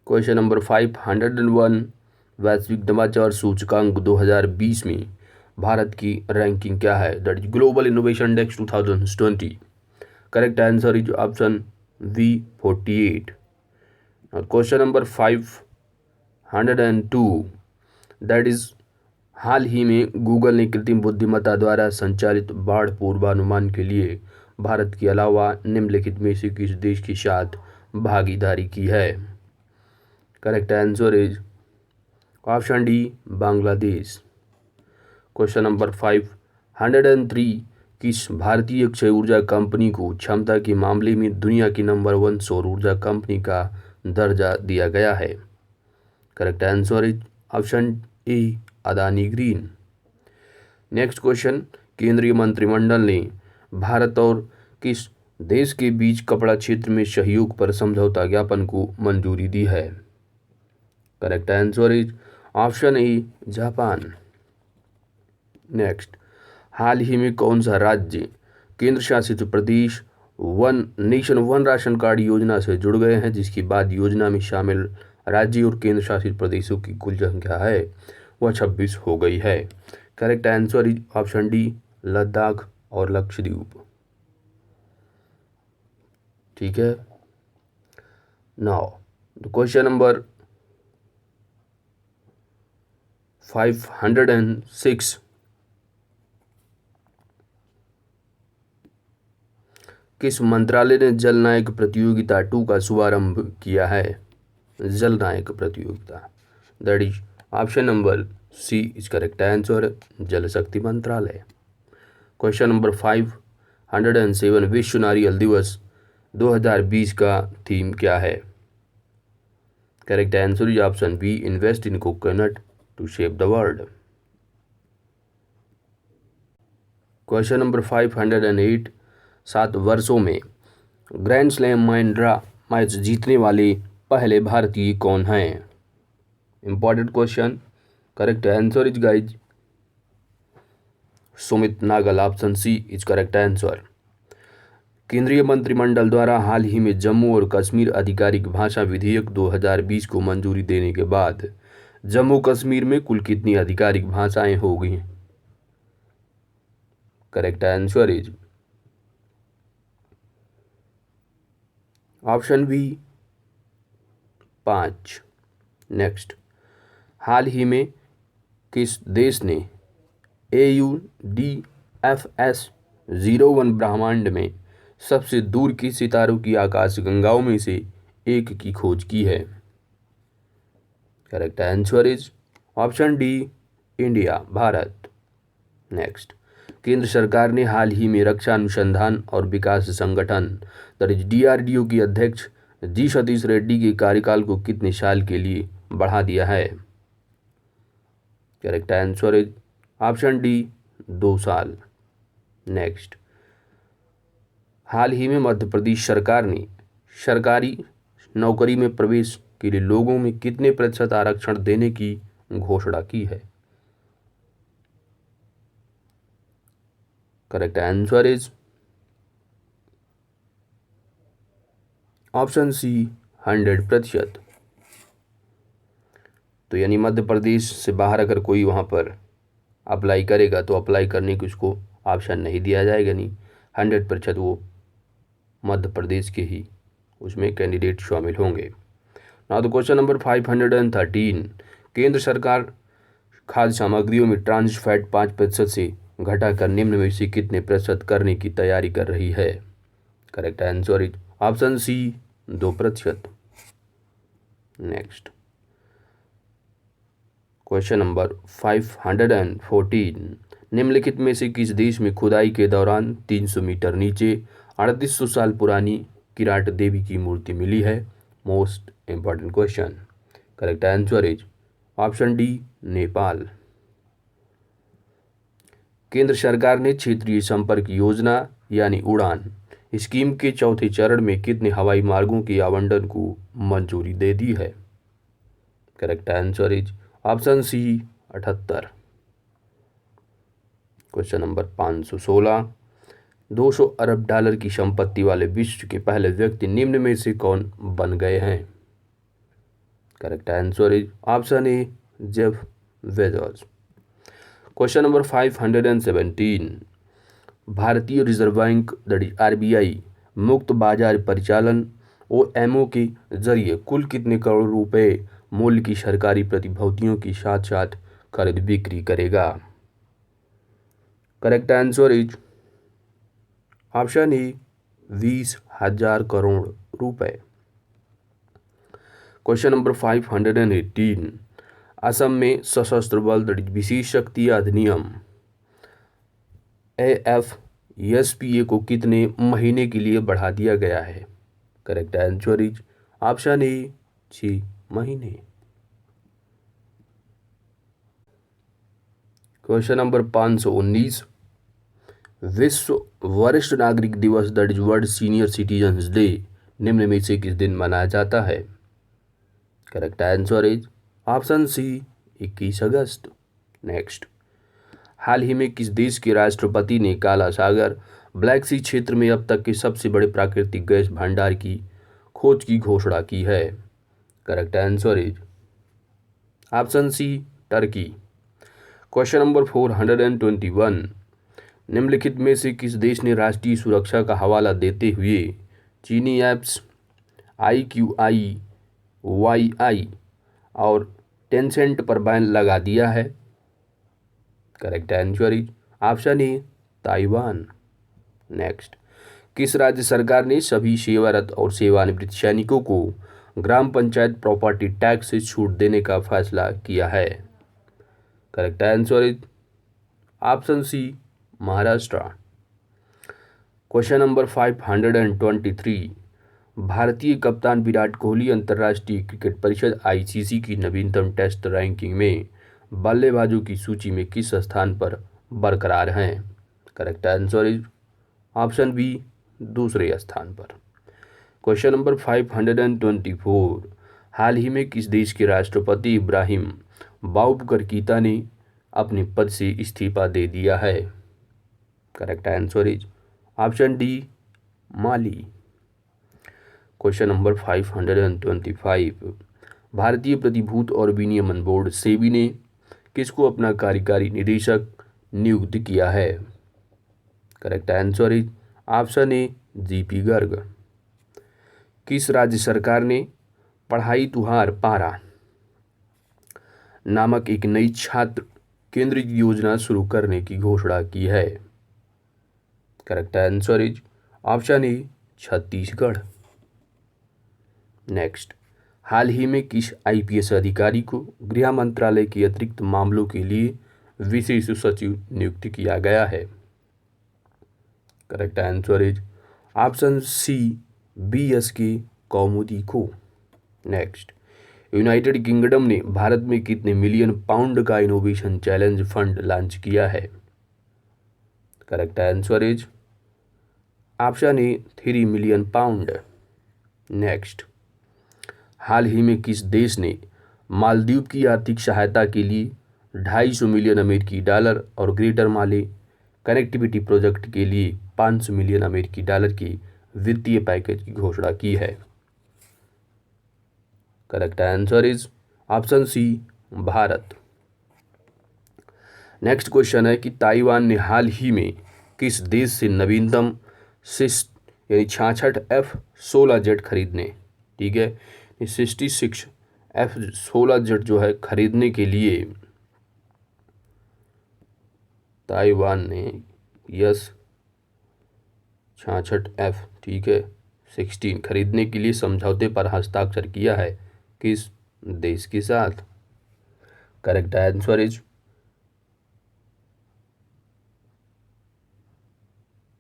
Question number 501, वैश्विक नवाचार सूचकांक 2020 में भारत की रैंकिंग क्या है? That is global innovation index 2020। Correct answer is option B 48। Question number 502, that is हाल ही में गूगल ने कृत्रिम बुद्धिमत्ता द्वारा संचालित बाढ़ पूर्वानुमान के लिए भारत के अलावा निम्नलिखित में से किस देश के साथ भागीदारी की है? Correct answer is option D, Bangladesh. Question number 503, किस भारतीय अक्षय ऊर्जा कंपनी को क्षमता के मामले में दुनिया की नंबर 1 सौर ऊर्जा कंपनी का दर्जा दिया गया है? Correct answer is option A, Adani green. Next question, केंद्रीय मंत्रिमंडल ने भारत और किस देश के बीच कपड़ा क्षेत्र में सहयोग पर समझौता ज्ञापन को मंजूरी दी है? Correct answer is option A, Japan. Next, हाल ही में कौन सा राज्य केंद्र शासित प्रदेश one nation one ration card योजना से जुड़ गए हैं, जिसके बाद योजना में शामिल राज्य और केंद्र शासित प्रदेशों की कुल संख्या है वह 26 हो गई है? Correct answer is option D, Ladakh और लक्षद्वीप। ठीक है। नाउ क्वेश्चन नंबर 506, किस मंत्रालय ने जल नायक प्रतियोगिता 2 का शुभारंभ किया है? जल नायक प्रतियोगिता, that is option number C is correct answer, जल शक्ति मंत्रालय। क्वेश्चन नंबर 507, विश्व नारियल दिवस 2020 का थीम क्या है? Correct answer is option B, invest in coconut to shape the world. Question number 508, 7 वर्षों में ग्रैंड स्लैम महिंद्रा मैच जीतने वाले पहले भारतीय कौन हैं? Important question. Correct answer is guys Sumit Nagal, option C is correct answer. केंद्रीय मंत्रिमंडल द्वारा हाल ही में जम्मू और कश्मीर आधिकारिक भाषा विधेयक 2020 को मंजूरी देने के बाद जम्मू कश्मीर में कुल कितनी आधिकारिक भाषाएं हो गई? Correct answer is option B, 5। Next, हाल ही में किस देश ने AUDFS-01 ब्रह्मांड में सबसे दूर की सितारों की आकाशगंगाओं में से एक की खोज की है? Correct answer is option D, India, Bharat. Next, केंद्र सरकार ने हाल ही में रक्षा अनुसंधान और विकास संगठन दैट इज DRDO की अध्यक्ष जी सतीश रेड्डी के कार्यकाल को कितने साल के लिए बढ़ा दिया है? Correct answer is option D, 2 साल। नेक्स्ट, हाल ही में मध्य प्रदेश सरकार ने सरकारी नौकरी में प्रवेश के लिए लोगों में कितने प्रतिशत आरक्षण देने की घोषणा की है? Correct answer is option C, 100%। तो यानी मध्य प्रदेश से बाहर अगर कोई वहाँ पर अप्लाई करेगा तो अप्लाई करने की उसको ऑप्शन नहीं दिया जाएगा, नहीं 100% वो मध्य प्रदेश के ही उसमें कैंडिडेट शामिल होंगे। नाउ द क्वेश्चन नंबर 513, केंद्र सरकार खाद्य सामग्रियों में ट्रांस फैट 5% से घटाकर निम्न में से कितने प्रतिशत करने की तैयारी कर रही है? Correct answer is option C, 2%। Next, question number 514, निम्नलिखित में से किस देश में खुदाई के दौरान 300 मीटर नीचे 3800 साल पुरानी किराट देवी की मूर्ति मिली है? Most important question. Correct answer is option D, Nepal. केंद्र सरकार ने क्षेत्रीय संपर्क योजना यानी उड़ान स्कीम के चौथे चरण में कितने हवाई मार्गों के आवंटन को मंजूरी दे दी है? Correct answer is option C, 78। Question number 516, 200 अरब डॉलर की संपत्ति वाले विश्व के पहले व्यक्ति निम्न में से कौन बन गए हैं? Correct answer is option A Jeff Bezos. Question number 517, भारतीय reserve bank that is RBI मुक्त बाजार परिचालन ओएमओ के जरिए कुल कितने करोड़ रुपए मूल्य की सरकारी प्रतिभूतियों की साथ साथ खरीद बिक्री करेगा? Correct answer is option A 20,000 crore रुपए। क्वेश्चन नंबर 518, असम में सशस्त्र बल दैट इज विशेष शक्ति अधिनियम AFSPA को कितने महीने के लिए बढ़ा दिया गया है? Correct answer is option A 6 महीने। क्वेश्चन नंबर 519, विश्व वरिष्ठ नागरिक दिवस that is world senior citizens day निम्न में से किस दिन मनाया जाता है? Correct answer is option C 21 अगस्त। नेक्स्ट, हाल ही में किस देश के राष्ट्रपति ने काला सागर ब्लैक सी क्षेत्र में अब तक के सबसे बड़े प्राकृतिक गैस भंडार की खोज की घोषणा की है? Correct answer is option C Turkey. Question number 421, निम्नलिखित में से किस देश ने राष्ट्रीय सुरक्षा का हवाला देते हुए चीनी ऐप्स IQIYI और टेंसेंट पर बैन लगा दिया है? Correct answer is option A Taiwan. Next, किस राज्य सरकार ने सभी सेवारत और सेवानिवृत्त सैनिकों को ग्राम पंचायत प्रॉपर्टी टैक्स से छूट देने का फैसला किया है? Correct answer is option C Maharashtra. Question number 523, भारतीय कप्तान विराट कोहली अंतर्राष्ट्रीय क्रिकेट परिषद ICC की नवीनतम टेस्ट रैंकिंग में बल्लेबाजों की सूची में किस स्थान पर बरकरार हैं? Correct answer is option B दूसरे स्थान पर। क्वेश्चन नंबर 524, हाल ही में किस देश के राष्ट्रपति इब्राहिम बाउबकर कीता ने अपने पद से इस्तीफा दे दिया है? Correct answer is option D Mali. Question number 525, भारतीय प्रतिभूत और विनियमन बोर्ड सेबी ने किसको अपना कार्यकारी निदेशक नियुक्त किया है? Correct answer is option A GP Garg. किस राज्य सरकार ने पढ़ाई तुहार पारा नामक एक नई छात्र केंद्रित योजना शुरू करने की घोषणा की है? Correct answer is option A Chhattisgarh. Next, हाल ही में किस IPS अधिकारी को गृह मंत्रालय के अतिरिक्त मामलों के लिए विशेष सचिव नियुक्त किया गया है? Correct answer is option C BSK कौमुदी को। नेक्स्ट, यूनाइटेड किंगडम ने भारत में कितने मिलियन पाउंड का इनोवेशन चैलेंज फंड लॉन्च किया है? Correct answer is option A 3 million pound. Next, हाल ही में किस देश ने मालदीव की आर्थिक सहायता के लिए 250 मिलियन अमेरिकी डॉलर और ग्रेटर माले कनेक्टिविटी प्रोजेक्ट के लिए 500 मिलियन अमेरिकी डॉलर की वित्तीय पैकेज की घोषणा की है? Correct answer is option C Bharat. Next question है कि ताइवान ने हाल ही में किस देश से नवीनतम 66 F-16 जेट खरीदने, ठीक है, 66 F-16 जेट जो है खरीदने के लिए ताइवान ने 66 F, ठीक है, 16 खरीदने के लिए समझौते पर हस्ताक्षर किया है? किस देश के साथ? Correct answer is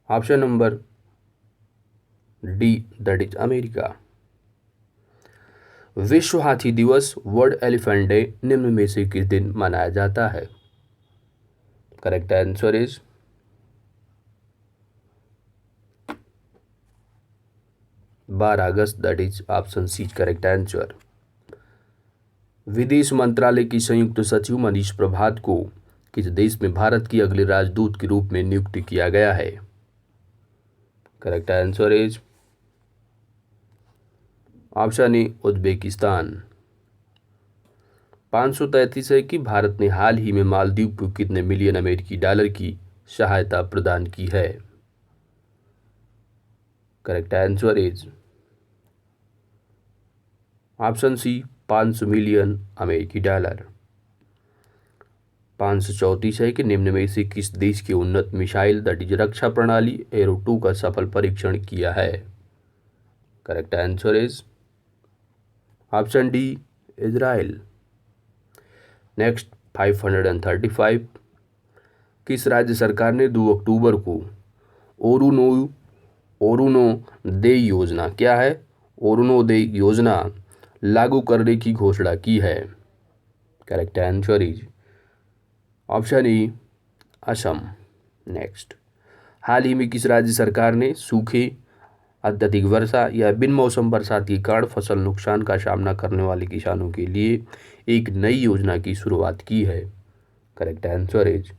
option number D that is America. विश्व हाथी दिवस वर्ल्ड एलिफेंट डे निम्न में से किस दिन मनाया जाता है? Correct answer is 12 August that is option C correct answer. विदेश मंत्रालय की संयुक्त सचिव मनीष प्रभात को किस देश में भारत के अगले राजदूत के रूप में नियुक्त किया गया है? Correct answer is option A Uzbekistan. 533 है कि भारत ने हाल ही में मालदीव को कितने मिलियन अमेरिकी डॉलर की सहायता प्रदान की है। Correct answer is option C 500 million अमेरिकी डॉलर। 534 है कि निम्न में से किस देश की उन्नत मिसाइल दैट इज रक्षा प्रणाली एरो 2 का सफल परीक्षण किया है। Correct answer is option D Israel. Next 535 किस राज्य सरकार ने 2 अक्टूबर को ओरुनो ओरुनोदय योजना क्या है ओरुनोदय योजना लागू करने की घोषणा की है। Correct answer is option E Assam. Next हाल ही में किस राज्य सरकार ने सूखे अत्यधिक वर्षा या बिन मौसम बरसात के कारण फसल नुकसान का सामना करने वाले किसानों के लिए एक नई योजना की शुरुआत की है। Correct answer is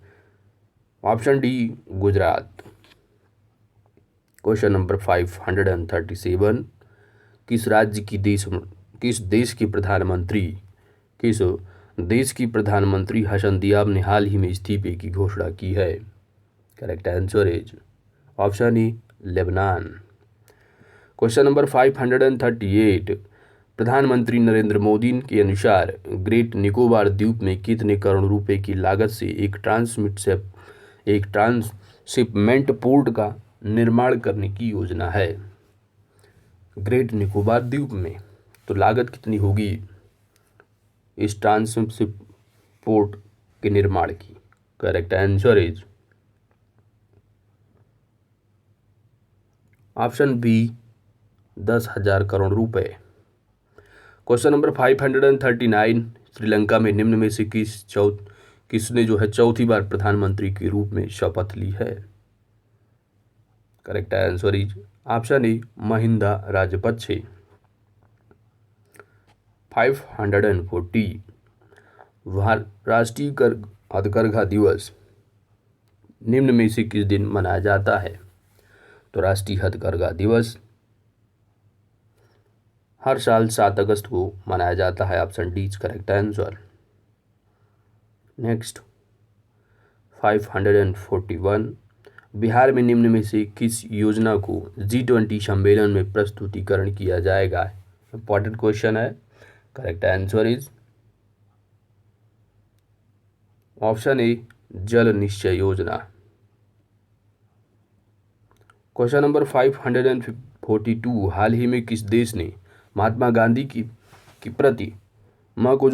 option D Gujarat. Question number 537 किस देश की प्रधानमंत्री हसन दियाब ने हाल ही में इस्तीफे की घोषणा की है। Correct answer is option E Lebanon. Question number 538 प्रधानमंत्री नरेंद्र मोदी के अनुसार ग्रेट निकोबार द्वीप में कितने करोड़ रुपए की लागत से एक ट्रांसशिपमेंट पोर्ट का निर्माण करने की योजना है। ग्रेट निकोबार द्वीप में तो लागत कितनी होगी इस ट्रांसशिप पोर्ट के निर्माण की। Correct answer is option B 10,000 crore रुपए। क्वेश्चन नंबर 539 श्रीलंका में निम्न में से किसने चौथी बार प्रधानमंत्री के रूप में शपथ ली है। करेक्ट आंसर इज ऑप्शन ए महिंदा राजपक्षे। 540 राष्ट्रीय हथकरघा दिवस निम्न में से किस दिन मनाया जाता है। तो राष्ट्रीय हथकरघा दिवस हर साल 7 अगस्त को मनाया जाता है। Option D is correct answer. Next 541 Bihar में निम्न में से किस योजना को G20 सम्मेलन में प्रस्तुतिकरण किया जाएगा। इंपॉर्टेंट क्वेश्चन है। करेक्ट आंसर इज ऑप्शन ए जल निश्चय योजना। क्वेश्चन नंबर 542 हाल ही में किस देश ने महात्मा गांधी की प्रतिमा को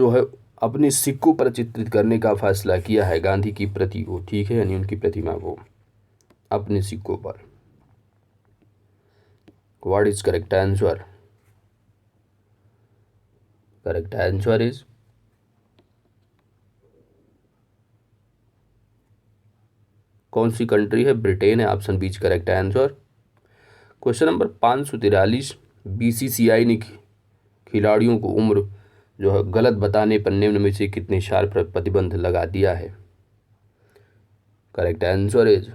अपने सिक्कों पर चित्रित करने का फैसला किया है। गांधी की प्रति को, ठीक है, यानी उनकी प्रतिमा को अपने सिक्कों पर। What is correct answer. Correct answer is कौन सी कंट्री है, ब्रिटेन है। Option B is correct answer. Question number 543 BCCI ने खिलाड़ियों को उम्र गलत बताने पर निम्न में से कितने साल पर प्रतिबंध लगा दिया है। करेक्ट आंसर इज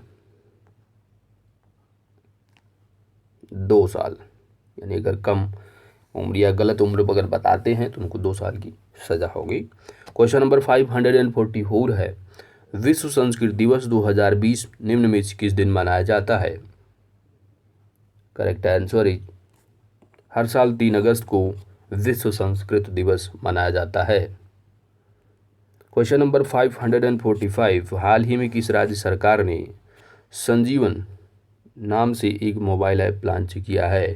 2 साल, यानी अगर कम उम्र या गलत उम्र अगर बताते हैं तो उनको 2 साल की सजा होगी। क्वेश्चन नंबर 544 है विश्व संस्कृत दिवस 2020 निम्न में से किस दिन मनाया जाता है। करेक्ट आंसर इज हर साल 3 अगस्त को विश्व संस्कृत दिवस मनाया जाता है। क्वेश्चन नंबर 545 हाल ही में किस राज्य सरकार ने संजीवन नाम से एक मोबाइल ऐप लॉन्च किया है।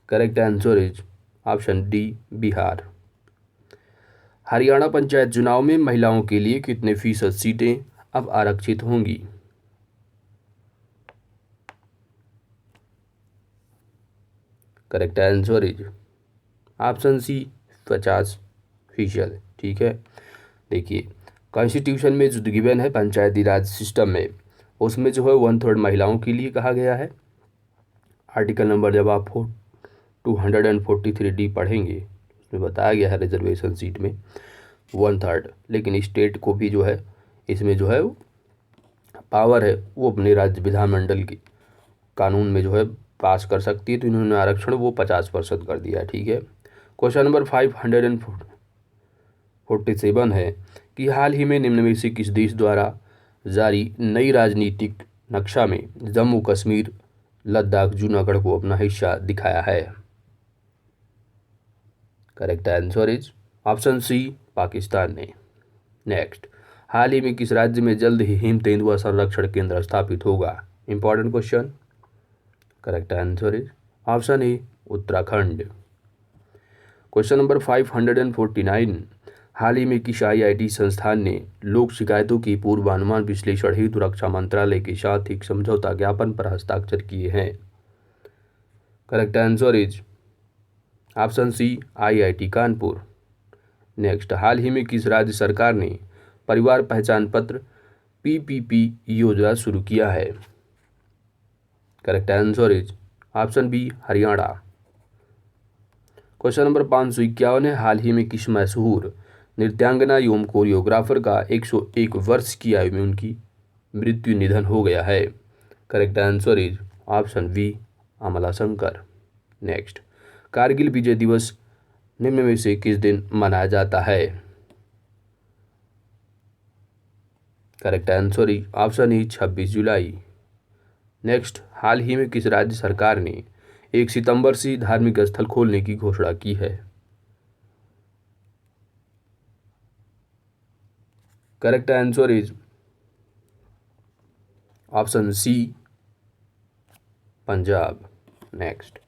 Correct answer is option D Bihar. Haryana panchayat चुनाव में महिलाओं के लिए कितने फीसद सीटें अब आरक्षित होंगी। Correct answer is option C 50%, ठीक है। देखिए कॉन्स्टिट्यूशन में जो गिवन है पंचायती राज सिस्टम में, उसमें 1/3 महिलाओं के लिए कहा गया है। आर्टिकल नंबर जब आप 243D पढ़ेंगे उसमें बताया गया है रिजर्वेशन सीट में 1/3, लेकिन स्टेट को भी इसमें पावर है वो अपने राज्य विधानमंडल के कानून में पास कर सकती है। तो इन्होंने आरक्षण वो 50% कर दिया, ठीक है। क्वेश्चन नंबर 47 है कि हाल ही में निम्न में से किस देश द्वारा जारी नई राजनीतिक नक्शा में जम्मू कश्मीर, लद्दाख, जूनागढ़ को अपना हिस्सा दिखाया है? Correct answer is option C, Pakistan ने। नेक्स्ट, हाल ही में किस राज्य में जल्द ही हिम तेंदुआ संरक्षण केंद्र स्थापित होगा? Important question. Correct answer is option A, Uttarakhand. Question number 549, हाल ही में किस IIT संस्थान ने लोक शिकायतों की पूर्वानुमान विश्लेषण हेतु रक्षा मंत्रालय के साथ एक समझौता ज्ञापन पर हस्ताक्षर किए हैं? Correct answer is option C, IIT Kanpur. Next, हाल ही में किस राज्य सरकार ने परिवार पहचान पत्र PPP योजना शुरू किया है? Correct answer is option B, Haryana. Question number 551 है, हाल ही में किस मशहूर नृत्यांगना एवं कोरियोग्राफर का 101 वर्ष की आयु में उनकी मृत्यु निधन हो गया है? Correct answer is option B, Amla Shankar. Next, Kargil विजय दिवस निम्न में से किस दिन मनाया जाता है? Correct answer is option E, 26 जुलाई। नेक्स्ट, हाल ही में किस राज्य सरकार ने 1 सितंबर से धार्मिक स्थल खोलने की घोषणा की है? Correct answer is option C, Punjab. Next,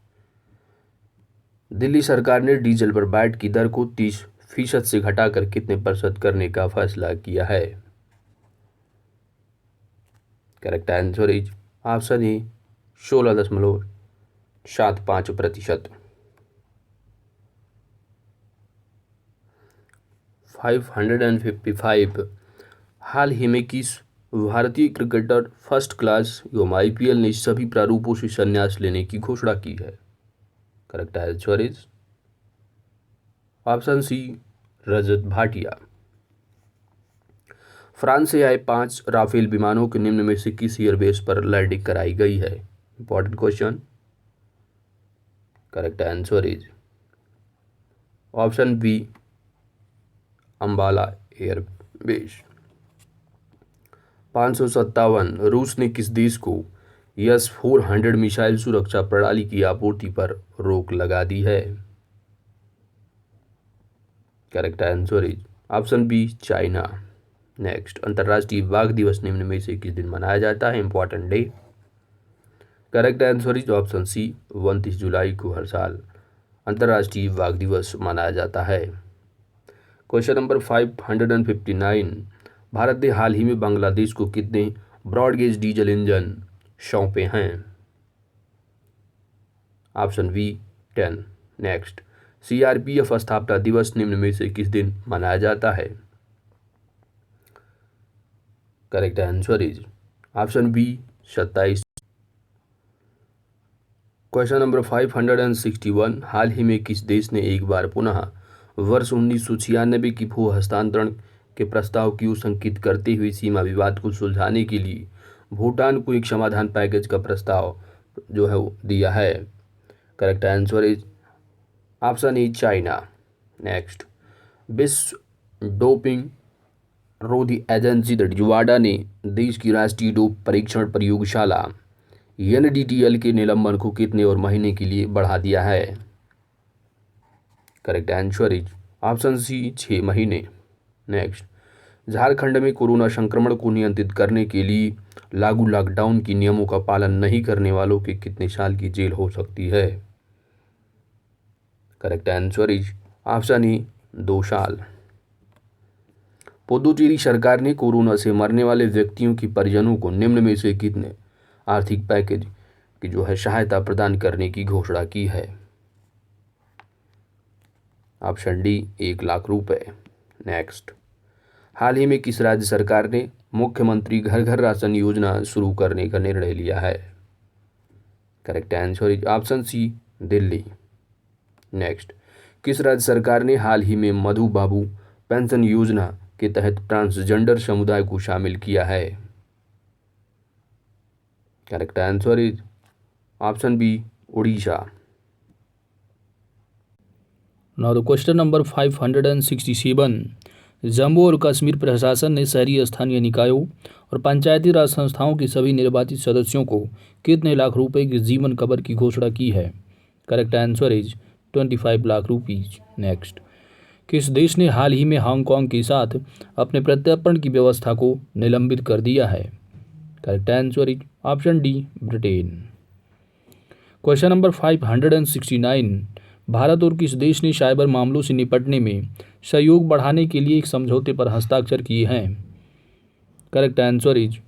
Delhi सरकार ने डीजल पर वैट की दर को 30% से घटाकर कितने प्रतिशत करने का फैसला किया है? करेक्ट आंसर इज ऑप्शन ए, 16.75%। 555, हाल ही में किस भारतीय क्रिकेटर फर्स्ट क्लास एवं IPL ने सभी प्रारूपों से संन्यास लेने की घोषणा की है? Correct answer is option C, Rajat Bhatia. France से आए 5 राफेल विमानों के निम्न में से किस एयरबेस पर लैंडिंग कराई गई है? Important question. Correct answer is option B, Ambala airbase. 557, रूस ने किस देश को S-400 मिसाइल सुरक्षा प्रणाली की आपूर्ति पर रोक लगा दी है? Correct answer is option B, China. Next, अंतर्राष्ट्रीय बाघ दिवस निम्न में से किस दिन मनाया जाता है? Important day. Correct answer is option C, 29 जुलाई को हर साल अंतर्राष्ट्रीय बाघ दिवस मनाया जाता है। क्वेश्चन नंबर 559, भारत ने हाल ही में बांग्लादेश को कितने ब्रॉडगेज डीजल इंजन सौंपे हैं? Option B, 10। नेक्स्ट, CRPF स्थापना दिवस निम्न में से किस दिन मनाया जाता है? Correct answer is option B, 27। Question number 561, हाल ही में किस देश ने एक बार पुनः वर्ष 1996 की भू हस्तांतरण के प्रस्ताव की ओर संकेत करते हुए सीमा विवाद को सुलझाने के लिए भूटान को एक समाधान पैकेज का प्रस्ताव जो है वो दिया है? Correct answer is option E, China. Next, विश्व डोपिंग रोधी एजेंसी WADA ने देश की राष्ट्रीय डोप परीक्षण प्रयोगशाला NDTL के निलंबन को कितने और महीने के लिए बढ़ा दिया है? Correct answer is option C, 6 महीने। नेक्स्ट, झारखंड में कोरोना संक्रमण को नियंत्रित करने के लिए लागू लॉकडाउन की नियमों का पालन नहीं करने वालों के कितने साल की जेल हो सकती है? करेक्ट आंसर इज ऑप्शन ई, 2 साल। पुदुचेरी सरकार ने कोरोना से मरने वाले व्यक्तियों की परिजनों को निम्न में से कितने आर्थिक पैकेज की जो है सहायता प्रदान करने की घोषणा की है? ऑप्शन डी, 1 लाख रुपए। नेक्स्ट, हाल ही में किस राज्य सरकार ने मुख्यमंत्री घर घर राशन योजना शुरू करने का निर्णय लिया है? Correct answer is option C, Delhi. Next, किस राज्य सरकार ने हाल ही में मधु बाबू पेंशन योजना के तहत ट्रांसजेंडर समुदाय को शामिल किया है? Correct answer is option B, Orissa. Now the question number 567, Jammu और कश्मीर प्रशासन ने शहरी स्थानीय निकायों और पंचायती राज संस्थाओं के सभी निर्वाचित सदस्यों को कितने लाख रुपए के जीवन कवर की घोषणा की है? Correct answer is 25 lakh rupees. Next, किस देश ने हाल ही में हांगकांग के साथ अपने प्रत्यर्पण की व्यवस्था को निलंबित कर दिया है? Correct answer is option D, Britain. Question number 569, Bharat और किस देश ने साइबर मामलों से निपटने में सहयोग बढ़ाने के लिए एक समझौते पर हस्ताक्षर किए हैं? Correct answer is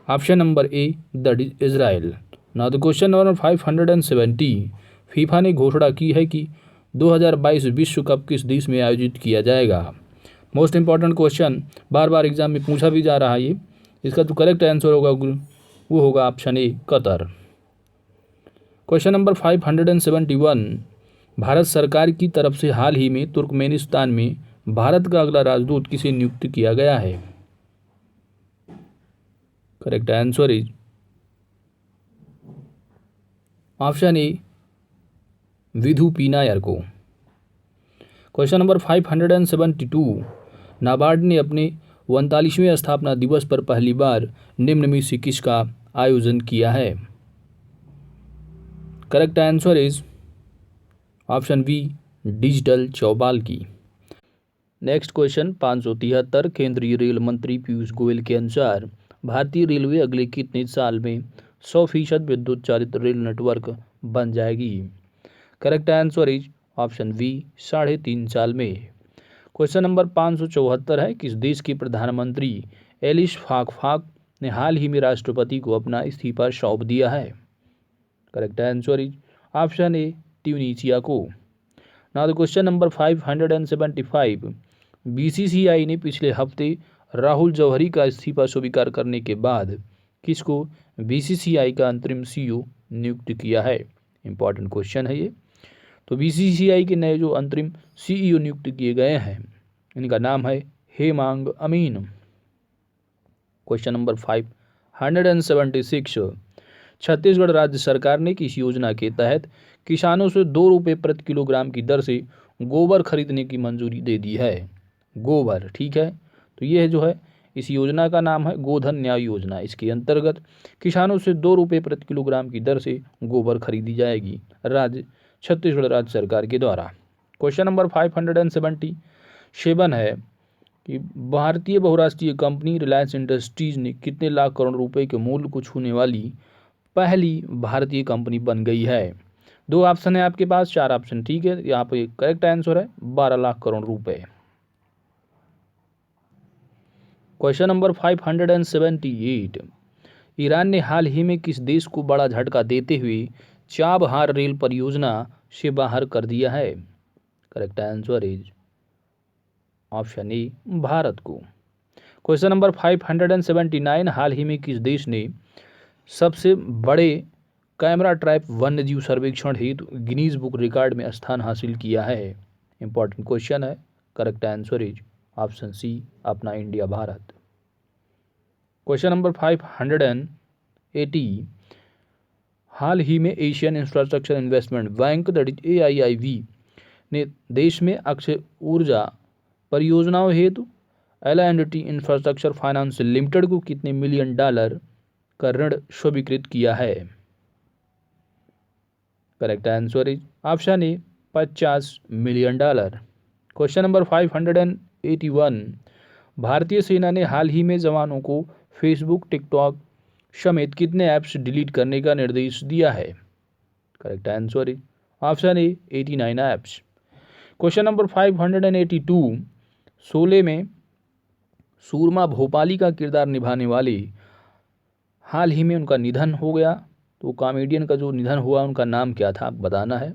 option number A, that is Israel. Now the question number 570, FIFA ने घोषणा की है कि 2022 विश्व कप किस देश में आयोजित किया जाएगा? मोस्ट इंपॉर्टेंट क्वेश्चन, बार बार एग्जाम में पूछा भी जा रहा है ये। इसका जो करेक्ट आंसर होगा वो होगा option A, Qatar. Question number 571, Bharat सरकार की तरफ से हाल ही में तुर्कमेनिस्तान में भारत का अगला राजदूत किसे नियुक्त किया गया है? Correct answer is option A, Vidhu P Nair को। क्वेश्चन नंबर 572, नाबार्ड ने अपने 39वें स्थापना दिवस पर पहली बार निम्न में से किसका आयोजन किया है? Correct answer is option B, digital Chaupal की। नेक्स्ट क्वेश्चन 573, केंद्रीय रेल मंत्री पीयूष गोयल के अनुसार भारतीय रेलवे अगले कितने साल में 100% विद्युत चालित रेल नेटवर्क बन जाएगी? Correct answer is option B, 3.5 साल में। क्वेश्चन नंबर 574 है, किस देश के प्रधानमंत्री एलिस फाकफाक ने हाल ही में राष्ट्रपति को अपना इस्तीफा सौंप दिया है? Correct answer is option A, Tunisia को। Now the question number 575, BCCI ने पिछले हफ्ते राहुल जौहरी का इस्तीफा स्वीकार करने के बाद किसको बीसीसीआई का अंतरिम सीईओ नियुक्त किया है? इंपॉर्टेंट क्वेश्चन है ये। तो बीसीसीआई के नए जो अंतरिम सीईओ नियुक्त किए गए हैं, इनका नाम है हेमांग अमीन। क्वेश्चन नंबर 576, छत्तीसगढ़ राज्य सरकार ने किस योजना के तहत किसानों से 2 रुपये प्रति किलोग्राम की दर से गोबर खरीदने की मंजूरी दे दी है? गोबर, ठीक है। तो ये जो है इस योजना का नाम है गोधन न्याय योजना। इसके अंतर्गत किसानों से 2 रुपये प्रति किलोग्राम की दर से गोबर खरीदी जाएगी छत्तीसगढ़ राज्य सरकार के द्वारा। क्वेश्चन नंबर 577 है कि भारतीय बहुराष्ट्रीय कंपनी रिलायंस इंडस्ट्रीज ने कितने लाख करोड़ रुपए के मूल्य को छूने वाली पहली भारतीय कंपनी बन गई है? 2 ऑप्शन है आपके पास, 4 ऑप्शन, ठीक है। यहाँ पे करेक्ट आंसर है 12 लाख करोड़ रुपए। क्वेश्चन नंबर 578, ईरान ने हाल ही में किस देश को बड़ा झटका देते हुए चाबहार रेल परियोजना से बाहर कर दिया है? Correct answer is option A, Bharat को। क्वेश्चन नंबर 579, हाल ही में किस देश ने सबसे बड़े कैमरा ट्रैप वन्यजीव सर्वेक्षण हेतु गिनीज बुक रिकॉर्ड में स्थान हासिल किया है? इंपॉर्टेंट क्वेश्चन है। Correct answer is option C, अपना इंडिया, भारत। क्वेश्चन नंबर 580, हाल ही में Asian infrastructure investment bank that is AIIB ने देश में अक्षय ऊर्जा परियोजनाओं हेतु L&T इंफ्रास्ट्रक्चर फाइनेंस लिमिटेड को कितने $मिलियन का ऋण स्वीकृत किया है? Correct answer is option A, $50 million. Question number 581, भारतीय सेना ने हाल ही में जवानों को फेसबुक, टिकटॉक समेत कितने ऐप्स डिलीट करने का निर्देश दिया है? Correct answer is option A, 89 apps. Question number 582, Sholay में सूरमा भोपाली का किरदार निभाने वाले हाल ही में उनका निधन हो गया, तो कॉमेडियन का जो निधन हुआ उनका नाम क्या था, आप बताना है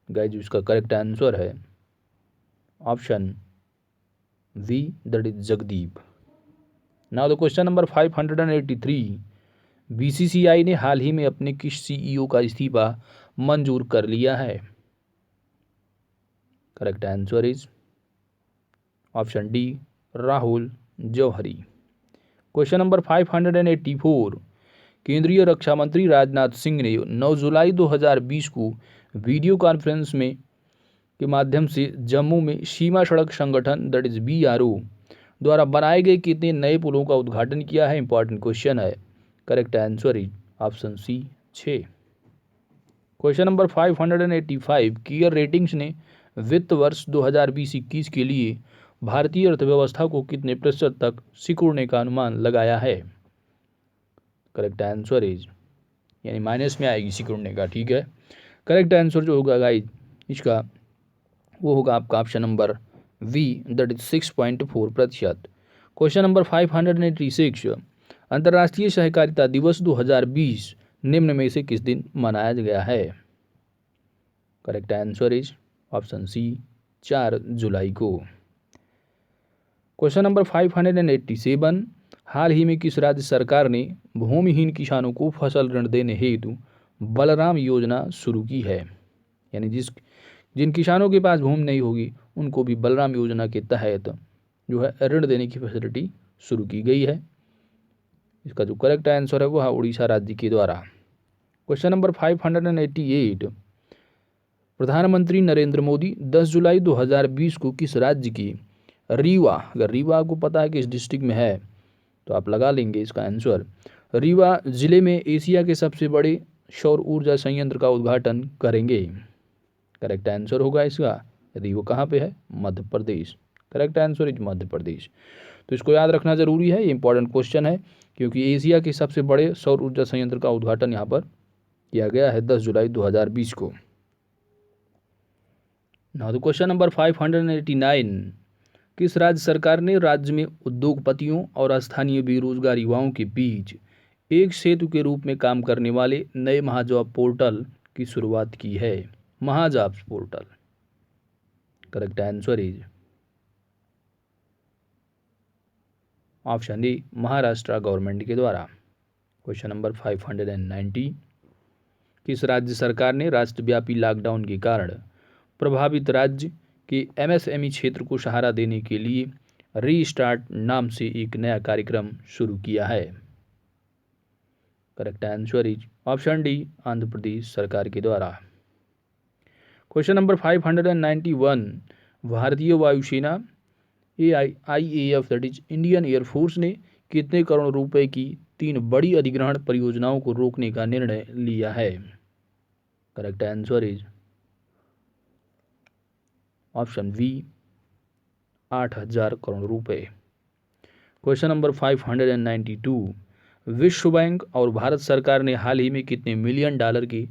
गाइज। इसका करेक्ट आंसर है option B, that is Jagdeep. Now the question number 583, BCCI ने हाल ही में अपने किस सीईओ का इस्तीफा मंजूर कर लिया है? Correct answer is option D, Rahul Johri. Question number 584, केंद्रीय रक्षा मंत्री राजनाथ सिंह ने 9 जुलाई 2020 को वीडियो कॉन्फ्रेंस में के माध्यम से जम्मू में सीमा सड़क संगठन दैट इज BRO द्वारा बनाए गए कितने नए पुलों का उद्घाटन किया है? इंपॉर्टेंट क्वेश्चन है। Correct answer is option C 6। Question number 585, Care ratings ने वित्त वर्ष 2020-21 के लिए भारतीय अर्थव्यवस्था को कितने प्रतिशत तक सिकुड़ने का अनुमान लगाया है? करेक्ट आंसर इज यानी माइनस में आएगी सिकुड़ने का, ठीक है। करेक्ट आंसर जो होगा गाइज इसका वो होगा आपका option number B that is 6.4%। Question number 586, अंतर्राष्ट्रीय सहकारिता दिवस 2020 निम्न में से किस दिन मनाया गया है? Correct answer is option C 4 जुलाई को। क्वेश्चन नंबर 587, हाल ही में किस राज्य सरकार ने भूमिहीन किसानों को फसल ऋण देने हेतु बलराम योजना शुरू की है? यानी जिन किसानों के पास भूमि नहीं होगी उनको भी बलराम योजना के तहत जो है ऋण देने की फैसिलिटी शुरू की गई है। इसका जो करेक्ट आंसर है वो है उड़ीसा राज्य के द्वारा। क्वेश्चन नंबर 588, प्रधानमंत्री नरेंद्र मोदी 10 जुलाई 2020 को किस राज्य की रीवा, अगर रीवा आपको पता है किस डिस्ट्रिक्ट में है तो आप लगा लेंगे इसका आंसर, रीवा जिले में एशिया के सबसे बड़े सौर ऊर्जा संयंत्र का उद्घाटन करेंगे? करेक्ट आंसर होगा इसका, यदि वो कहाँ पे है? Madhya Pradesh. Correct answer is Madhya Pradesh. तो इसको याद रखना जरूरी है, ये इंपॉर्टेंट क्वेश्चन है क्योंकि एशिया के सबसे बड़े सौर ऊर्जा संयंत्र का उद्घाटन यहाँ पर किया गया है 10 जुलाई 2020 को। ना तो क्वेश्चन नंबर 589, किस राज्य सरकार ने राज्य में उद्योगपतियों और स्थानीय बेरोजगार युवाओं के बीच एक सेतु के रूप में काम करने वाले नए महाजॉब पोर्टल की शुरुआत की है? MahaJobs portal. Correct answer is option D Maharashtra government के द्वारा। क्वेश्चन नंबर 590, किस राज्य सरकार ने राष्ट्रव्यापी लॉकडाउन के कारण प्रभावित राज्य के MSME क्षेत्र को सहारा देने के लिए रीस्टार्ट नाम से एक नया कार्यक्रम शुरू किया है? Correct answer is option D Andhra Pradesh सरकार के द्वारा। क्वेश्चन नंबर 591, भारतीय वायुसेना IAF that is Indian air force ने कितने करोड़ रुपए की 3 बड़ी अधिग्रहण परियोजनाओं को रोकने का निर्णय लिया है? Correct answer is option B 8,000 crore रुपए। क्वेश्चन नंबर 592, विश्व बैंक और भारत सरकार ने हाल ही में कितने मिलियन डॉलर के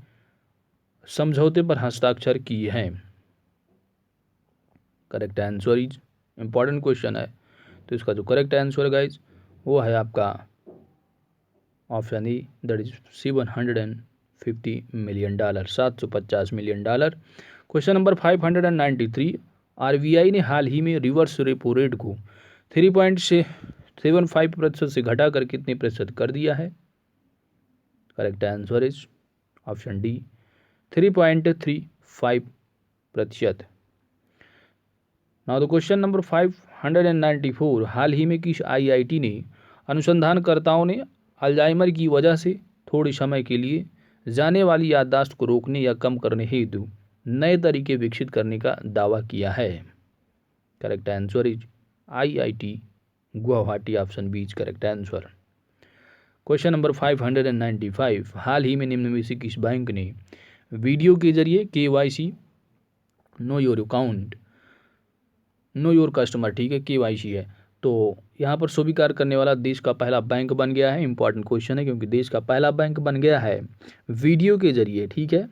समझौते पर हस्ताक्षर किए हैं? Correct answer is important question है, तो इसका जो करेक्ट आंसर है गाइज वो है आपका option E that is 750 million dollar, 750 million dollar. Question number 593, RBI ने हाल ही में रिवर्स रेपो रेट को 3.75% से घटाकर कितने प्रतिशत कर दिया है? Correct answer is option D 3.35%। Now the question number 594, हाल ही में किस IIT ने अनुसंधानकर्ताओं ने अल्जाइमर की वजह से थोड़े समय के लिए जाने वाली याददाश्त को रोकने या कम करने हेतु नए तरीके विकसित करने का दावा किया है? Correct answer is IIT Guwahati, option B is correct answer. Question number 595, हाल ही में निम्न में से किस बैंक ने वीडियो के जरिए KYC know your account know your customer, ठीक है KYC है, तो यहाँ पर स्वीकार करने वाला देश का पहला बैंक बन गया है? इंपॉर्टेंट क्वेश्चन है क्योंकि देश का पहला बैंक बन गया है वीडियो के जरिए, ठीक है।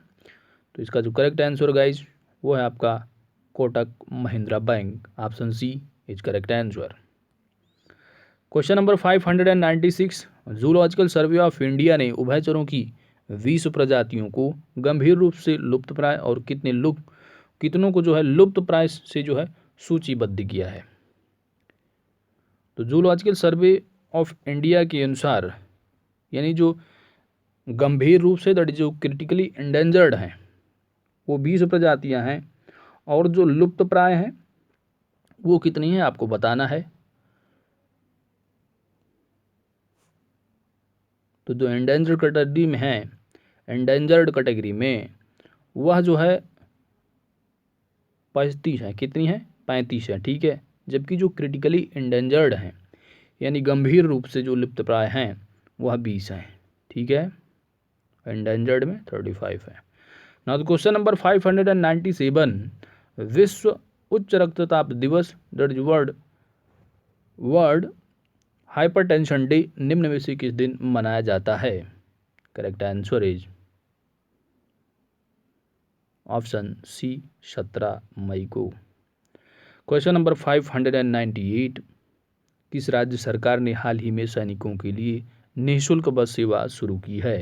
तो इसका जो करेक्ट आंसर गाइज वो है आपका Kotak Mahindra bank, option C is correct answer. Question number 596, zoological survey of India ने उभयचरों की 20 प्रजातियों को गंभीर रूप से लुप्तप्राय और कितनों को जो है लुप्त प्राय से जो है सूचीबद्ध किया है? तो जूलॉजिकल सर्वे ऑफ इंडिया के अनुसार यानी जो गंभीर रूप से दैट जो क्रिटिकली इंडेंजर्ड हैं वो 20 प्रजातियां हैं और जो लुप्त प्राय हैं वो कितनी हैं आपको बताना है। तो जो इंडेंजर्ड कैटेगरी में है, इंडेंजर्ड कैटेगरी में वह जो है 35 हैं। कितनी हैं? 35 हैं, ठीक है। जबकि जो क्रिटिकली इंडेंजर्ड हैं यानी गंभीर रूप से जो लुप्तप्राय हैं वह 20 हैं, ठीक है। इंडेंजर्ड में 35 है। नाउ क्वेश्चन नंबर 597, विश्व उच्च रक्तचाप दिवस that is world hypertension day निम्न में से किस दिन मनाया जाता है? Correct answer is option C 17 मई को। क्वेश्चन नंबर 598, किस राज्य सरकार ने हाल ही में सैनिकों के लिए निःशुल्क बस सेवा शुरू की है?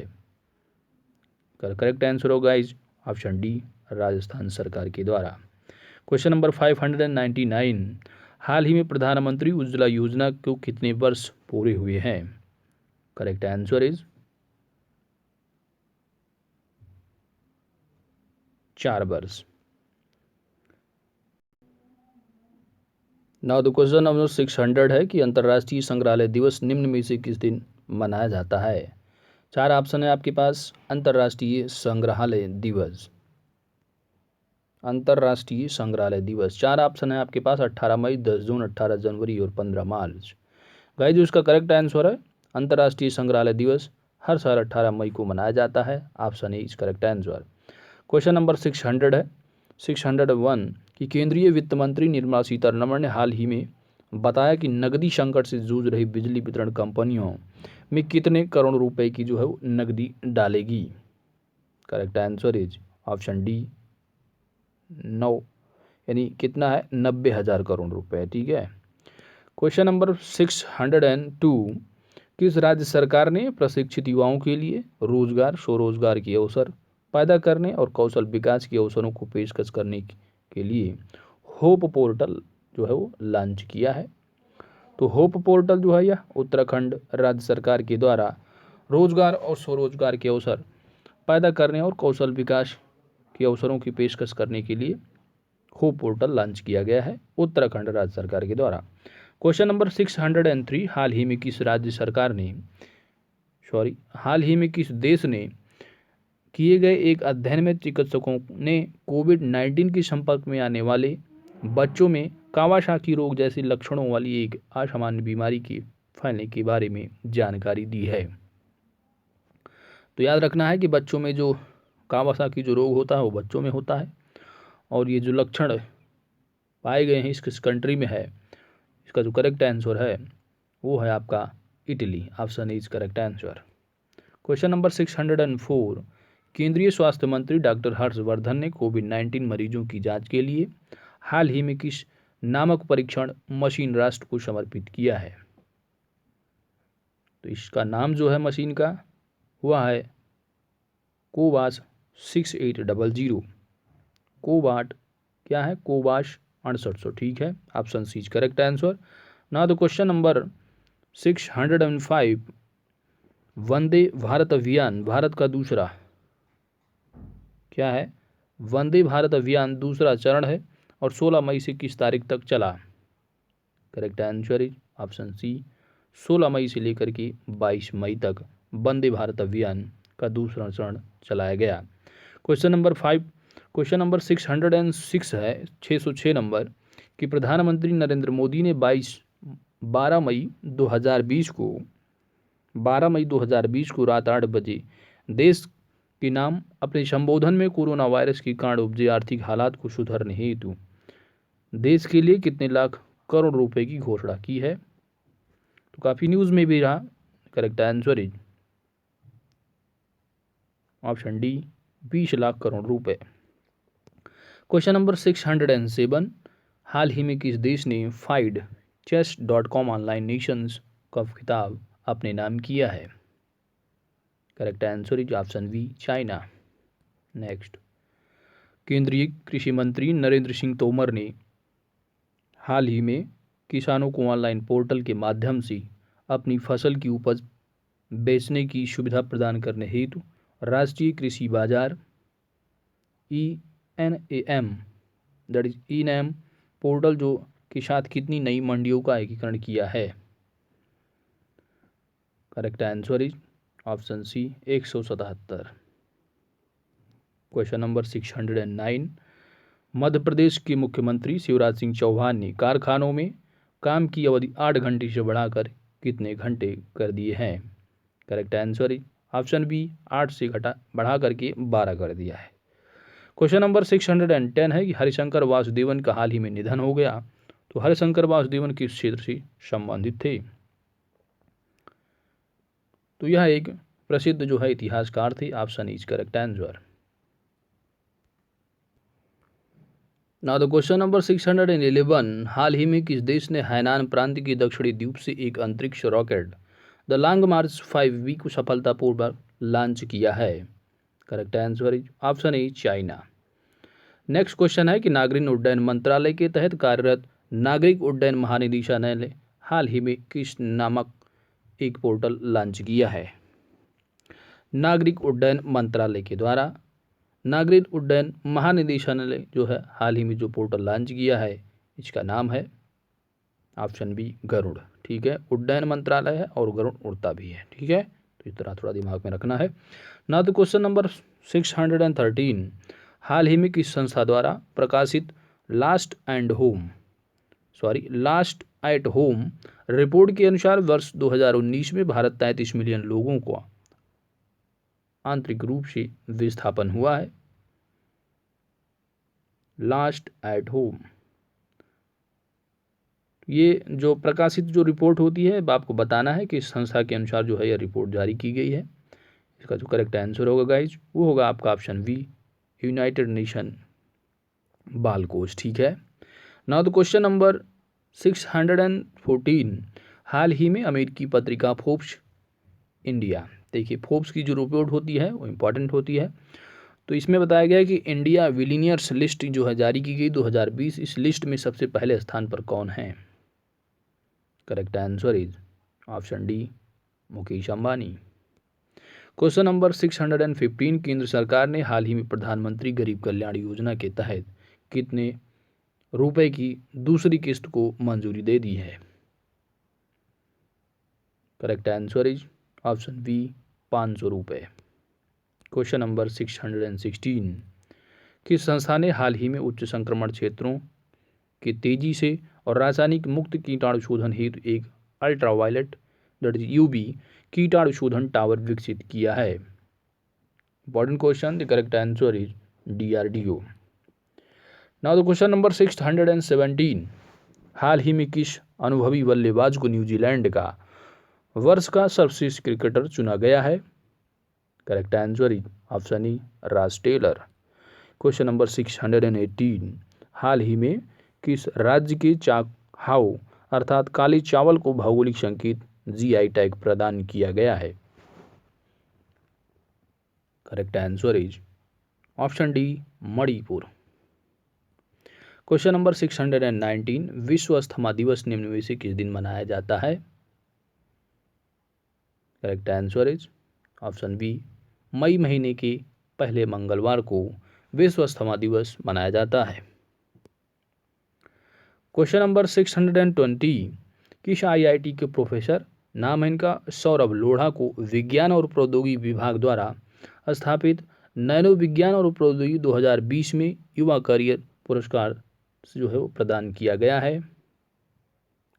करेक्ट आंसर होगा इज ऑप्शन डी, राजस्थान सरकार के द्वारा। क्वेश्चन नंबर 599, हाल ही में प्रधानमंत्री उज्ज्वला योजना को कितने वर्ष पूरे हुए हैं? करेक्ट आंसर इज 4 वर्ष। नाउ द क्वेश्चन नंबर 600 है कि अंतर्राष्ट्रीय संग्रहालय दिवस निम्न में से किस दिन मनाया जाता है? 4 ऑप्शन है आपके पास। अंतर्राष्ट्रीय संग्रहालय दिवस, अंतर्राष्ट्रीय संग्रहालय दिवस 4 ऑप्शन है आपके पास। 18 मई, 10 जून, 18 जनवरी और 15 मार्च। गाइस जो इसका करेक्ट आंसर है, अंतर्राष्ट्रीय संग्रहालय दिवस हर साल 18 मई को मनाया जाता है। Option A is correct answer. Question number 600 है 601 कि केंद्रीय वित्त मंत्री निर्मला सीतारमण ने हाल ही में बताया कि नकदी संकट से जूझ रही बिजली वितरण कंपनियों में कितने करोड़ रुपए की जो है वो नकदी डालेगी? Correct answer is option D 9, यानी कितना है? 90,000 करोड़ रुपए, ठीक है। क्वेश्चन नंबर 602, किस राज्य सरकार ने प्रशिक्षित युवाओं के लिए रोजगार, स्वरोजगार के अवसर पैदा करने और कौशल विकास के अवसरों को पेशकश करने के लिए होप पोर्टल जो है वो लॉन्च किया है? तो होप पोर्टल जो है यह उत्तराखंड राज्य सरकार के द्वारा रोजगार और स्वरोजगार के अवसर पैदा करने और कौशल विकास के अवसरों की पेशकश करने के लिए होप पोर्टल लॉन्च किया गया है उत्तराखंड राज्य सरकार के द्वारा। क्वेश्चन नंबर 603, हाल ही में किस देश ने किए गए एक अध्ययन में चिकित्सकों ने कोविड-19 के संपर्क में आने वाले बच्चों में कावासाकी रोग जैसे लक्षणों वाली एक असामान्य बीमारी के फैलने के बारे में जानकारी दी है? तो याद रखना है कि बच्चों में जो कावासाकी जो रोग होता है वो बच्चों में होता है, और ये जो लक्षण पाए गए हैं इस किस कंट्री में है? इसका जो करेक्ट आंसर है वो है आपका Italy. Option is correct answer. Question number 604, केंद्रीय स्वास्थ्य मंत्री डॉक्टर हर्षवर्धन ने कोविड-19 मरीजों की जांच के लिए हाल ही में किस नामक परीक्षण मशीन राष्ट्र को समर्पित किया है? तो इसका नाम जो है मशीन का वह है कोवास 6800। कोवाट क्या है? कोवास 6800, ठीक है। Option C is correct answer. ना तो क्वेश्चन नंबर 605, वंदे भारत अभियान भारत का दूसरा क्या है? वंदे भारत अभियान दूसरा चरण है और 16 मई से किस तारीख तक चला? Correct answer is option C 16 मई से लेकर के 22 मई तक वंदे भारत अभियान का दूसरा चरण चलाया गया। क्वेश्चन नंबर 606 है 606 नंबर कि प्रधानमंत्री नरेंद्र मोदी ने 12 मई 2020 को रात 8 बजे देश के नाम अपने संबोधन में कोरोना वायरस के कारण उपजे आर्थिक हालात को सुधारने हेतु देश के लिए कितने लाख करोड़ रुपए की घोषणा की है? तो काफ़ी न्यूज़ में भी रहा। Correct answer is option D 20 lakh crore रुपए। क्वेश्चन नंबर 607, हाल ही में किस देश ने FIDE-Chess.com ऑनलाइन नेशंस का खिताब अपने नाम किया है? Correct answer is option B China. Next, केंद्रीय कृषि मंत्री नरेंद्र सिंह तोमर ने हाल ही में किसानों को ऑनलाइन पोर्टल के माध्यम से अपनी फसल की उपज बेचने की सुविधा प्रदान करने हेतु राष्ट्रीय कृषि बाजार ENAM that is ENAM portal जो के साथ कितनी नई मंडियों का एकीकरण किया है? Correct answer is option C 177। Question number 609, Madhya Pradesh के मुख्यमंत्री शिवराज सिंह चौहान ने कारखानों में काम की अवधि 8 घंटे से बढ़ाकर कितने घंटे कर दिए हैं? Correct answer is option B 8 से बढ़ा करके 12 कर दिया है। क्वेश्चन नंबर 610 है कि हरिशंकर वासुदेवन का हाल ही में निधन हो गया। तो हरिशंकर वासुदेवन किस क्षेत्र से संबंधित थे? तो यह एक प्रसिद्ध जो है इतिहासकार थे। Option is correct answer. Now the question number 611, हाल ही में किस देश ने हैनान प्रांत के दक्षिणी द्वीप से एक अंतरिक्ष rocket the long March 5B को सफलतापूर्वक लॉन्च किया है? Correct answer is option A China. Next question है कि नागरिक उड्डयन मंत्रालय के तहत कार्यरत नागरिक उड्डयन महानिदेशालय ने हाल ही में किस नामक एक पोर्टल लॉन्च किया है? नागरिक उड्डयन मंत्रालय के द्वारा नागरिक उड्डयन महानिदेशालय जो है हाल ही में जो पोर्टल लॉन्च किया है, इसका नाम है ऑप्शन बी गरुड़। ठीक है, उड्डयन मंत्रालय है और गरुड़ उड़ता भी है। ठीक है, तो इस तरह थोड़ा दिमाग में रखना है ना। तो क्वेश्चन नंबर 613, हाल ही में किस संस्था द्वारा प्रकाशित लास्ट एट होम रिपोर्ट के अनुसार वर्ष 2019 में भारत 33 मिलियन लोगों को आंतरिक रूप से विस्थापन हुआ है? लास्ट एट होम, ये जो प्रकाशित जो रिपोर्ट होती है आपको बताना है कि इस संस्था के अनुसार जो है यह रिपोर्ट जारी की गई है। इसका जो करेक्ट आंसर होगा गाइज वो होगा आपका ऑप्शन बी यूनाइटेड नेशन बाल कोष। ठीक है, नाउ द क्वेश्चन नंबर 614, हाल ही में अमेरिकी पत्रिका फोर्ब्स इंडिया, देखिए फोर्ब्स की जो रिपोर्ट होती है वो इम्पॉर्टेंट होती है। तो इसमें बताया गया है कि इंडिया बिलियनियर्स लिस्ट जो है जारी की गई 2020, इस लिस्ट में सबसे पहले स्थान पर कौन है? Correct answer is option D Mukesh Ambani. Question number 615, केंद्र सरकार ने हाल ही में प्रधानमंत्री गरीब कल्याण योजना के तहत कितने रुपए की दूसरी किस्त को मंजूरी दे दी है? Correct answer is option B 500 रुपये। क्वेश्चन नंबर 616, किस संस्था ने हाल ही में उच्च संक्रमण क्षेत्रों के तेजी से और रासायनिक मुक्त कीटाणु शोधन हेतु एक अल्ट्रावायलेट यूवी कीटाणु शोधन टावर विकसित किया है? Important question, the correct answer is DRDO। Now the question number 617, हाल ही में किस अनुभवी बल्लेबाज को न्यूजीलैंड का वर्ष का सर्वश्रेष्ठ क्रिकेटर चुना गया है? Correct answer is option E Ross Taylor. Question number 618, हाल ही में किस राज्य के चाकहाओ अर्थात काले चावल को भौगोलिक संकेत GI टैग प्रदान किया गया है? Correct answer is option D Manipur. Question number 619, विश्व अस्थमा दिवस निम्न में से किस दिन मनाया जाता है? Correct answer is option B मई महीने के पहले मंगलवार को विश्व अस्थमा दिवस मनाया जाता है। क्वेश्चन नंबर 620, किस IIT के प्रोफेसर, नाम है इनका सौरभ लोढ़ा, को विज्ञान और प्रौद्योगिकी विभाग द्वारा स्थापित नैनो विज्ञान और प्रौद्योगिकी 2020 में युवा करियर पुरस्कार जो है वो प्रदान किया गया है?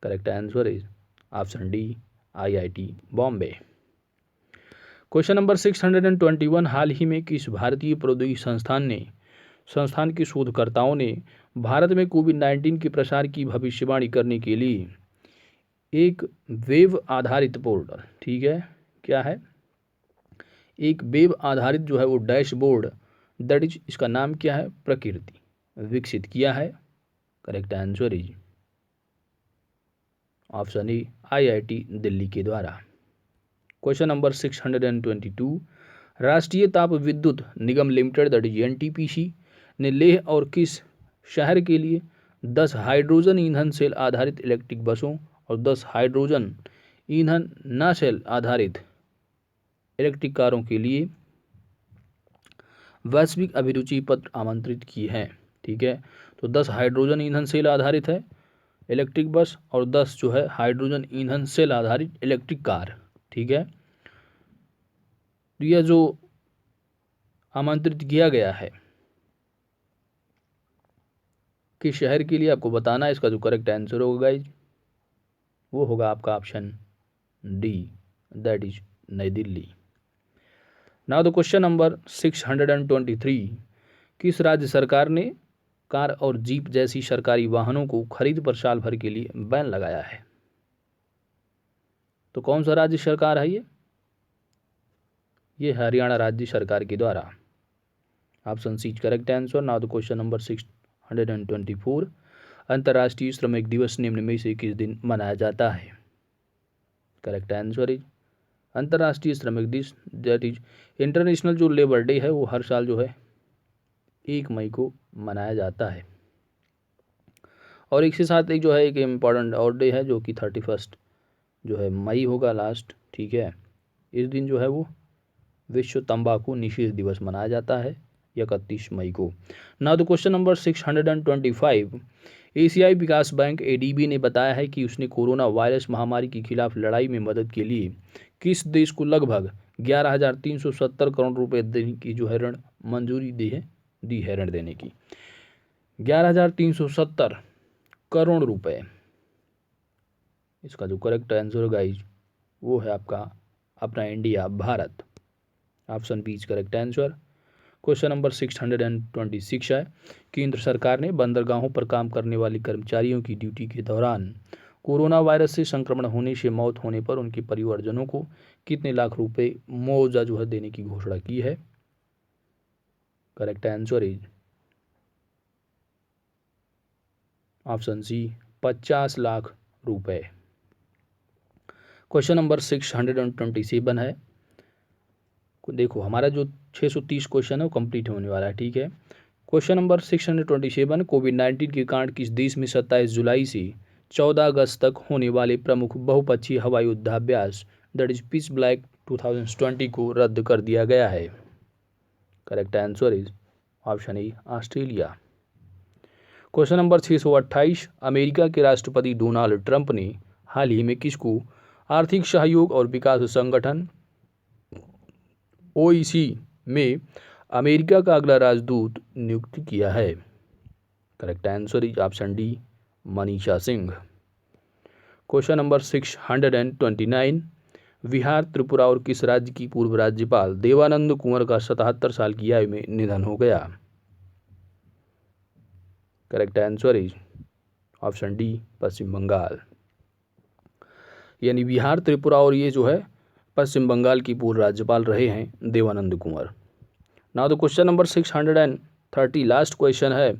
Correct answer is option D IIT Bombay. Question number 621, हाल ही में किस भारतीय प्रौद्योगिकी संस्थान के शोधकर्ताओं ने भारत में कोविड-19 के प्रसार की भविष्यवाणी करने के लिए एक वेब आधारित पोर्टल, ठीक है क्या है, एक वेब आधारित जो है वो डैशबोर्ड दैट इज, इसका नाम क्या है, प्रकृति, विकसित किया है? Correct answer is option A IIT Delhi के द्वारा। क्वेश्चन नंबर 622, राष्ट्रीय ताप विद्युत निगम लिमिटेड दैट इज NTPC ने लेह और किस शहर के लिए 10 हाइड्रोजन ईंधन सेल आधारित इलेक्ट्रिक बसों और 10 हाइड्रोजन ईंधन न सेल आधारित इलेक्ट्रिक कारों के लिए वैश्विक अभिरुचि पत्र आमंत्रित की है? ठीक है, तो 10 हाइड्रोजन ईंधन सेल आधारित है इलेक्ट्रिक बस और 10 जो है हाइड्रोजन ईंधन सेल आधारित इलेक्ट्रिक कार। ठीक है, तो यह जो आमंत्रित किया गया है किस शहर के लिए आपको बताना है। इसका जो करेक्ट आंसर होगा गाइज वो होगा आपका ऑप्शन डी, दैट इज नई Delhi. Now the question number 623, किस राज्य सरकार ने कार और जीप जैसी सरकारी वाहनों को खरीद पर साल भर के लिए बैन लगाया है। तो कौन सा राज्य सरकार है ये हरियाणा राज्य सरकार के द्वारा। Option C correct answer. Now the question number 624, अंतर्राष्ट्रीय श्रमिक दिवस निम्न में से किस दिन मनाया जाता है। करेक्ट आंसर इज अंतर्राष्ट्रीय श्रमिक दिवस, दैट इज इंटरनेशनल जो लेबर डे है वो हर साल जो है 1 मई को मनाया जाता है। और इसके साथ एक जो है एक इम्पॉर्टेंट और डे है जो कि 31 जो है मई होगा लास्ट, ठीक है। इस दिन जो है वो विश्व तंबाकू निषेध दिवस मनाया जाता है 31 मई को। नाउ द क्वेश्चन नंबर 625, एशियाई विकास बैंक एडीबी ने बताया है कि उसने कोरोना वायरस महामारी के खिलाफ लड़ाई में मदद के लिए किस देश को लगभग 11,370 करोड़ रुपए देने की जो है ऋण मंजूरी दी है ऋण देने की 11,370 करोड़ रुपए। इसका जो करेक्ट आंसर गाइज वो है आपका अपना India, Bharat. Option B is correct answer. Question number 626 है, केंद्र सरकार ने बंदरगाहों पर काम करने वाले कर्मचारियों की ड्यूटी के दौरान कोरोना वायरस से संक्रमण होने से मौत होने पर उनके परिवारजनों को कितने लाख रुपए मुआवजा जो है देने की घोषणा की है। Correct answer is option C 50 lakh रुपए। क्वेश्चन नंबर 627 है, देखो हमारा जो 630 क्वेश्चन है वो कंप्लीट होने वाला है, ठीक है। क्वेश्चन नंबर 627, कोविड-19 के कारण किस देश में 27 जुलाई से 14 अगस्त तक होने वाले प्रमुख बहुपक्षीय हवाई युद्धाभ्यास दैट इज पीस ब्लैक 2020 को रद्द कर दिया गया है। Correct answer is option A Australia. Question number 628, America के राष्ट्रपति डोनाल्ड ट्रंप ने हाल ही में किसको आर्थिक सहयोग और विकास संगठन ओईसी में अमेरिका का अगला राजदूत नियुक्त किया है। Correct answer is option D Manisha Singh. Question number 629, Bihar, Tripura और किस राज्य की पूर्व राज्यपाल देवानंद कुंवर का 77 साल की आयु में निधन हो गया। Correct answer is option D Paschim Bangal. यानी बिहार, त्रिपुरा और ये जो है पश्चिम बंगाल की पूर्व राज्यपाल रहे हैं Devanand Kunwar. Now the question number 630, last question है,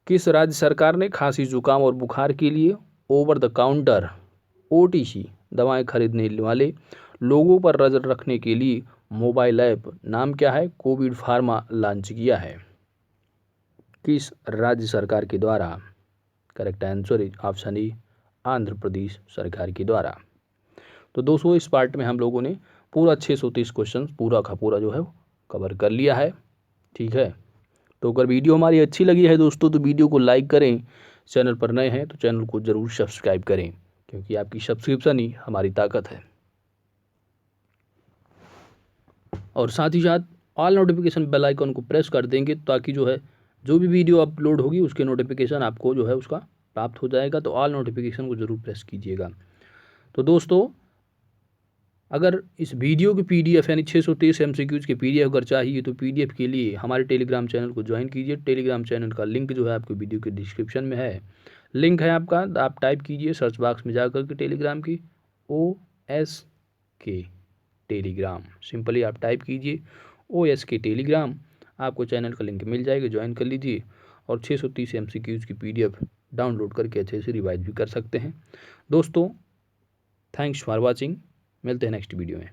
किस राज्य सरकार ने खांसी, जुकाम और बुखार के लिए ओवर द काउंटर ओटीसी दवाएं खरीदने वाले लोगों पर नजर रखने के लिए मोबाइल ऐप नाम क्या है कोविड फार्मा लॉन्च किया है। किस राज्य सरकार के द्वारा। Correct answer is option A Andhra Pradesh सरकार के द्वारा। तो दोस्तों इस पार्ट में हम लोगों ने पूरा 630 क्वेश्चन पूरा का पूरा जो है कवर कर लिया है, ठीक है। तो अगर वीडियो हमारी अच्छी लगी है दोस्तों तो वीडियो को लाइक करें, चैनल पर नए हैं तो चैनल को ज़रूर सब्सक्राइब करें क्योंकि आपकी सब्सक्रिप्शन ही हमारी ताकत है। और साथ ही साथ ऑल नोटिफिकेशन बेल आइकन को प्रेस कर देंगे ताकि जो है जो भी वीडियो अपलोड होगी उसके नोटिफिकेशन आपको जो है उसका प्राप्त हो जाएगा। तो ऑल नोटिफिकेशन को ज़रूर प्रेस कीजिएगा। तो दोस्तों अगर इस वीडियो की पीडीएफ यानी 630 एमसीक्यूज के पीडीएफ अगर चाहिए तो पीडीएफ के लिए हमारे टेलीग्राम चैनल को ज्वाइन कीजिए। टेलीग्राम चैनल का लिंक जो है आपको वीडियो के डिस्क्रिप्शन में है, लिंक है आपका, आप टाइप कीजिए सर्च बॉक्स में जाकर के टेलीग्राम की OSK टेलीग्राम, सिंपली आप टाइप कीजिए OSK टेलीग्राम, आपको चैनल का लिंक मिल जाएगा, ज्वाइन कर लीजिए और 630 एमसीक्यूज की पीडीएफ डाउनलोड करके अच्छे से रिवाइज भी कर सकते हैं। दोस्तों थैंक्स फॉर वॉचिंग, मिलते हैं नेक्स्ट वीडियो में।